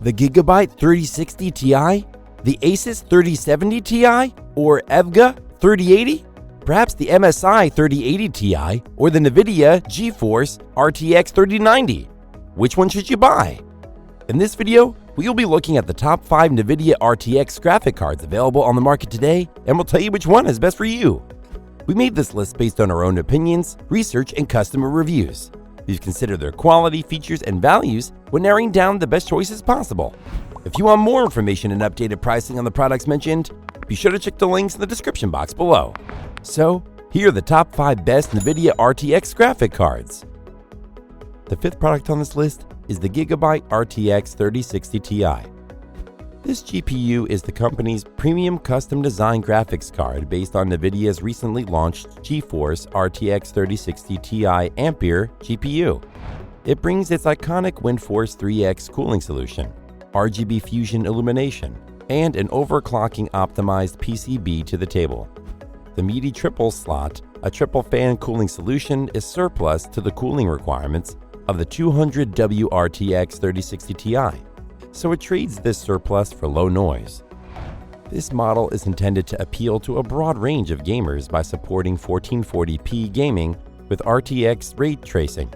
The GIGABYTE 3060 Ti? The ASUS 3070 Ti? Or EVGA 3080? Perhaps the MSI 3080 Ti or the Nvidia GeForce RTX 3090? Which one should you buy? In this video, we will be looking at the top 5 Nvidia RTX graphic cards available on the market today, and we'll tell you which one is best for you. We made this list based on our own opinions, research, and customer reviews. We've considered their quality, features, and values when narrowing down the best choices possible. If you want more information and updated pricing on the products mentioned, be sure to check the links in the description box below. So, here are the top 5 best Nvidia RTX graphic cards. The 5th product on this list is the GIGABYTE RTX 3060 Ti. This GPU is the company's premium custom design graphics card based on Nvidia's recently launched GeForce RTX 3060 Ti Ampere GPU. It brings its iconic WindForce 3X cooling solution, RGB fusion illumination, and an overclocking optimized PCB to the table. The meaty triple slot, a triple fan cooling solution, is surplus to the cooling requirements of the 200W RTX 3060 Ti, so it trades this surplus for low noise. This model is intended to appeal to a broad range of gamers by supporting 1440p gaming with RTX ray tracing.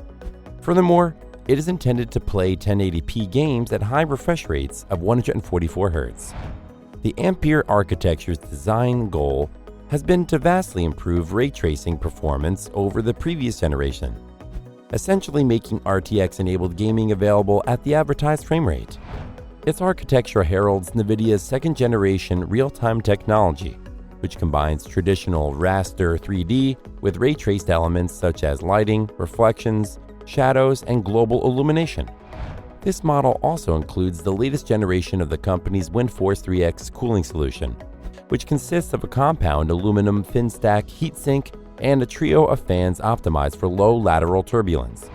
Furthermore, it is intended to play 1080p games at high refresh rates of 144 Hz. The Ampere architecture's design goal has been to vastly improve ray tracing performance over the previous generation, essentially making RTX-enabled gaming available at the advertised frame rate. Its architecture heralds Nvidia's second-generation real-time technology, which combines traditional raster 3D with ray-traced elements such as lighting, reflections, shadows, and global illumination. This model also includes the latest generation of the company's WindForce 3X cooling solution, which consists of a compound aluminum fin stack heatsink and a trio of fans optimized for low lateral turbulence.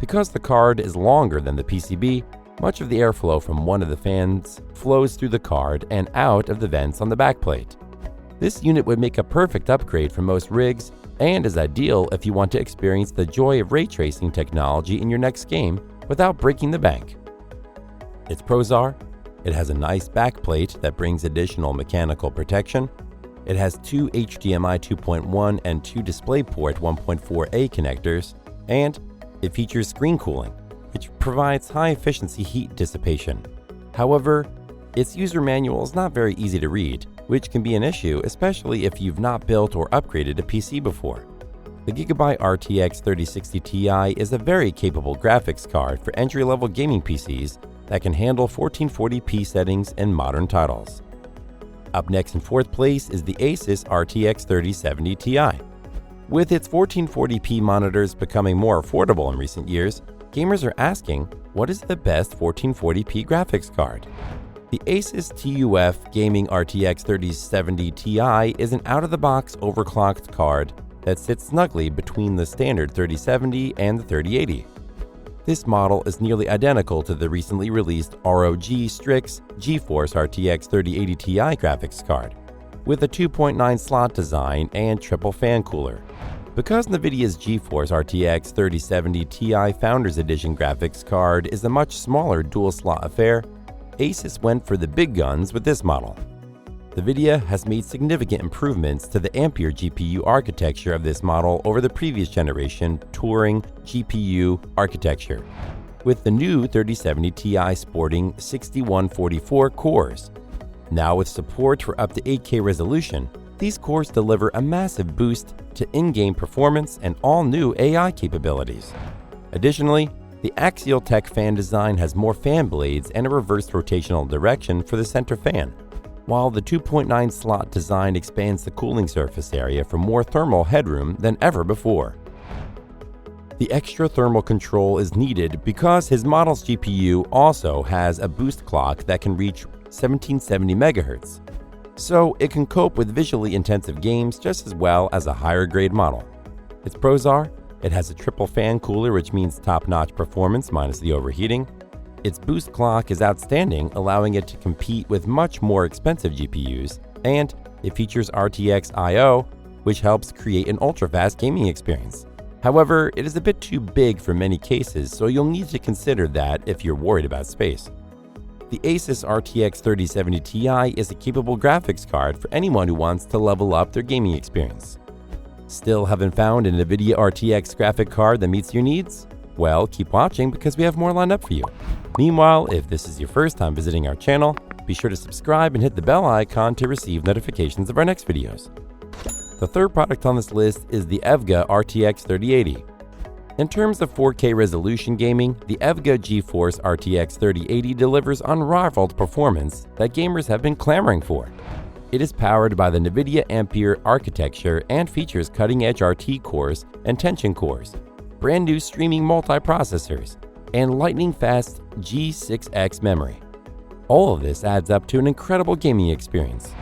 Because the card is longer than the PCB, much of the airflow from one of the fans flows through the card and out of the vents on the backplate. This unit would make a perfect upgrade for most rigs and is ideal if you want to experience the joy of ray tracing technology in your next game without breaking the bank. Its pros are: it has a nice backplate that brings additional mechanical protection. It has 2 HDMI 2.1 and 2 DisplayPort 1.4a connectors, and it features screen cooling, which provides high-efficiency heat dissipation. However, its user manual is not very easy to read, which can be an issue, especially if you've not built or upgraded a PC before. The GIGABYTE RTX 3060 Ti is a very capable graphics card for entry-level gaming PCs that can handle 1440p settings and modern titles. Up next in 4th place is the ASUS RTX 3070 Ti. With its 1440p monitors becoming more affordable in recent years, gamers are asking, what is the best 1440p graphics card? The ASUS TUF Gaming RTX 3070 Ti is an out-of-the-box overclocked card that sits snugly between the standard 3070 and the 3080. This model is nearly identical to the recently released ROG Strix GeForce RTX 3080 Ti graphics card, with a 2.9 slot design and triple fan cooler. Because Nvidia's GeForce RTX 3070 Ti Founders Edition graphics card is a much smaller dual-slot affair, ASUS went for the big guns with this model. Nvidia has made significant improvements to the Ampere GPU architecture of this model over the previous generation Turing GPU architecture, with the new 3070 Ti sporting 6144 cores. Now with support for up to 8K resolution, these cores deliver a massive boost to in-game performance and all-new AI capabilities. Additionally, the Axial Tech fan design has more fan blades and a reversed rotational direction for the center fan, while the 2.9 slot design expands the cooling surface area for more thermal headroom than ever before. The extra thermal control is needed because his model's GPU also has a boost clock that can reach 1770 MHz, so it can cope with visually intensive games just as well as a higher grade model. Its pros are: it has a triple fan cooler, which means top-notch performance minus the overheating. Its boost clock is outstanding, allowing it to compete with much more expensive GPUs, and it features RTX I/O, which helps create an ultra-fast gaming experience. However, it is a bit too big for many cases, so you'll need to consider that if you're worried about space. the ASUS RTX 3070 Ti is a capable graphics card for anyone who wants to level up their gaming experience. Still haven't found an Nvidia RTX graphic card that meets your needs? Well, keep watching because we have more lined up for you. Meanwhile, if this is your first time visiting our channel, be sure to subscribe and hit the bell icon to receive notifications of our next videos. The third product on this list is the EVGA RTX 3080. In terms of 4K resolution gaming, the EVGA GeForce RTX 3080 delivers unrivaled performance that gamers have been clamoring for. It is powered by the NVIDIA Ampere architecture and features cutting-edge RT cores and Tension cores, brand new streaming multiprocessors, and lightning-fast G6X memory. All of this adds up to an incredible gaming experience.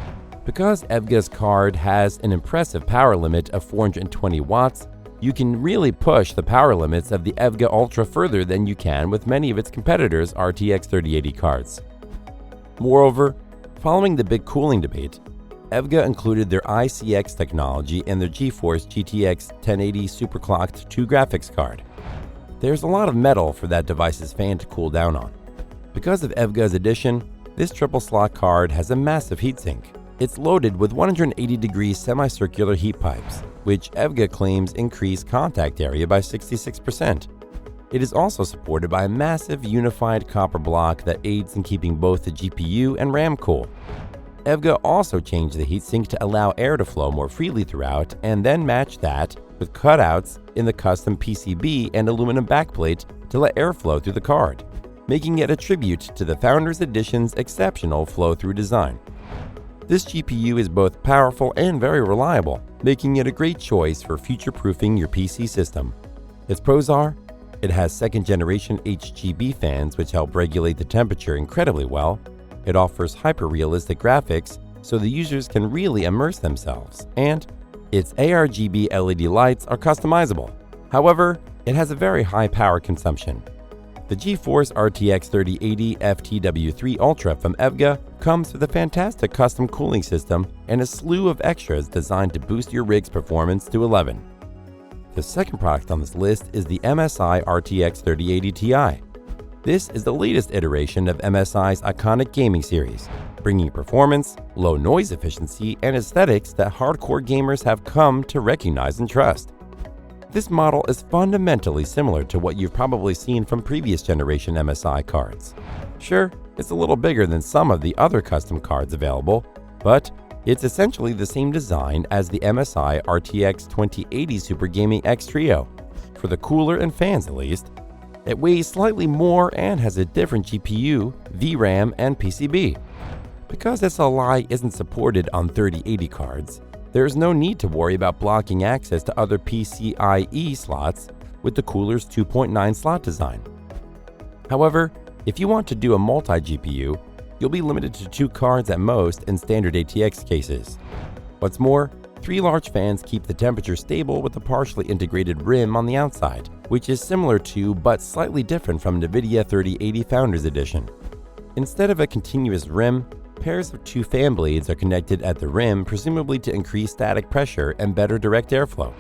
Because EVGA's card has an impressive power limit of 420 watts, you can really push the power limits of the EVGA Ultra further than you can with many of its competitors' RTX 3080 cards. Moreover, following the big cooling debate, EVGA included their ICX technology in their GeForce GTX 1080 superclocked 2 graphics card. There's a lot of metal for that device's fan to cool down on. Because of EVGA's addition, this triple slot card has a massive heatsink. It's loaded with 180-degree semicircular heat pipes, which EVGA claims increase contact area by 66%. It is also supported by a massive unified copper block that aids in keeping both the GPU and RAM cool. EVGA also changed the heatsink to allow air to flow more freely throughout and then match that with cutouts in the custom PCB and aluminum backplate to let air flow through the card, making it a tribute to the Founders Edition's exceptional flow-through design. This GPU is both powerful and very reliable, making it a great choice for future-proofing your PC system. Its pros are, it has second-generation HGB fans which help regulate the temperature incredibly well. It offers hyper-realistic graphics so the users can really immerse themselves, and its ARGB LED lights are customizable. However, it has a very high power consumption. The GeForce RTX 3080 FTW3 Ultra from EVGA comes with a fantastic custom cooling system and a slew of extras designed to boost your rig's performance to 11. The second product on this list is the MSI RTX 3080 Ti. This is the latest iteration of MSI's iconic gaming series, bringing performance, low noise efficiency, and aesthetics that hardcore gamers have come to recognize and trust. This model is fundamentally similar to what you've probably seen from previous generation MSI cards. Sure, it's a little bigger than some of the other custom cards available, but it's essentially the same design as the MSI RTX 2080 Super Gaming X Trio, for the cooler and fans at least. It weighs slightly more and has a different GPU, VRAM, and PCB. Because SLI isn't supported on 3080 cards, there is no need to worry about blocking access to other PCIe slots with the cooler's 2.9 slot design. However, if you want to do a multi-GPU, you'll be limited to 2 cards at most in standard ATX cases. What's more, 3 large fans keep the temperature stable with a partially integrated rim on the outside, which is similar to but slightly different from NVIDIA 3080 Founders Edition. Instead of a continuous rim, pairs of 2 fan blades are connected at the rim, presumably to increase static pressure and better direct airflow.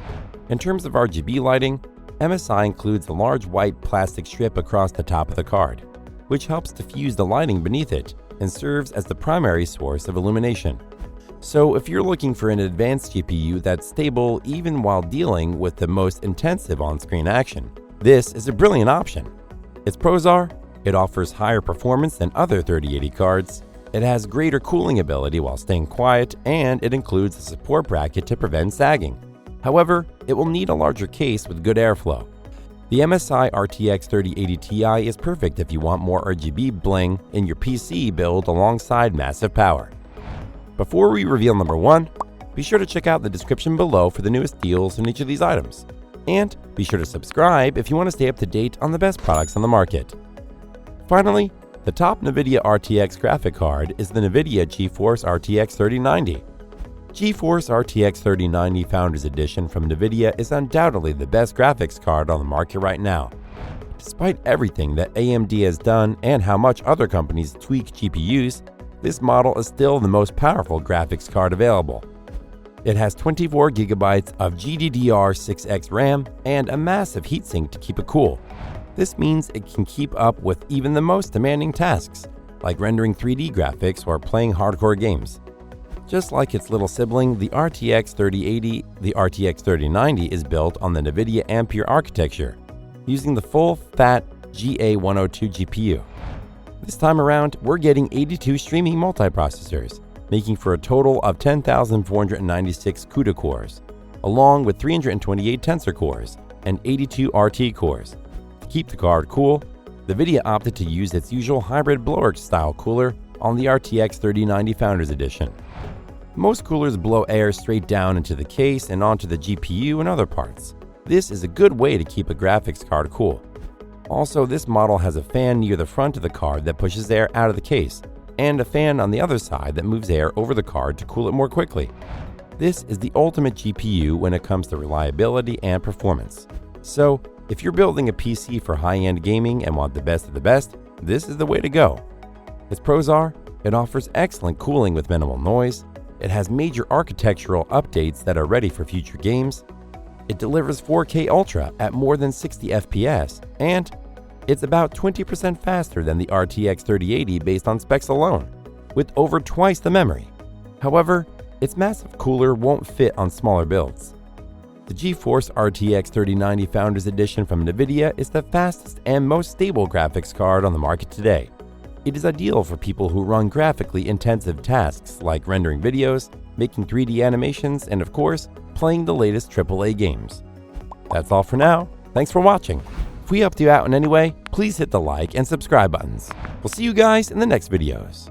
In terms of RGB lighting, MSI includes a large white plastic strip across the top of the card, which helps diffuse the lighting beneath it and serves as the primary source of illumination. So if you're looking for an advanced GPU that's stable even while dealing with the most intensive on-screen action, this is a brilliant option. Its pros are, it offers higher performance than other 3080 cards, it has greater cooling ability while staying quiet, and it includes a support bracket to prevent sagging. However, it will need a larger case with good airflow. The MSI RTX 3080 Ti is perfect if you want more RGB bling in your PC build alongside massive power. Before we reveal number 1, be sure to check out the description below for the newest deals on each of these items. And be sure to subscribe if you want to stay up to date on the best products on the market. Finally, the top NVIDIA RTX graphic card is the NVIDIA GeForce RTX 3090. GeForce RTX 3090 Founders Edition from NVIDIA is undoubtedly the best graphics card on the market right now. Despite everything that AMD has done and how much other companies tweak GPUs, this model is still the most powerful graphics card available. It has 24GB of GDDR6X RAM and a massive heatsink to keep it cool. This means it can keep up with even the most demanding tasks. like rendering 3D graphics or playing hardcore games. Just like its little sibling, the RTX 3080, the RTX 3090 is built on the Nvidia Ampere architecture, using the full fat GA102 GPU. This time around, we're getting 82 streaming multiprocessors, making for a total of 10,496 CUDA cores, along with 328 tensor cores and 82 RT cores. To keep the card cool, NVIDIA opted to use its usual hybrid blower-style cooler on the RTX 3090 Founders Edition. Most coolers blow air straight down into the case and onto the GPU and other parts. This is a good way to keep a graphics card cool. Also, this model has a fan near the front of the card that pushes air out of the case, and a fan on the other side that moves air over the card to cool it more quickly. This is the ultimate GPU when it comes to reliability and performance. So, if you're building a PC for high-end gaming and want the best of the best, this is the way to go. Its pros are, it offers excellent cooling with minimal noise, it has major architectural updates that are ready for future games, it delivers 4K Ultra at more than 60 FPS, and it's about 20% faster than the RTX 3080 based on specs alone, with over twice the memory. However, its massive cooler won't fit on smaller builds. The GeForce RTX 3090 Founders Edition from NVIDIA is the fastest and most stable graphics card on the market today. It is ideal for people who run graphically intensive tasks like rendering videos, making 3D animations, and of course, playing the latest AAA games. That's all for now. Thanks for watching. If we helped you out in any way, please hit the like and subscribe buttons. We'll see you guys in the next videos.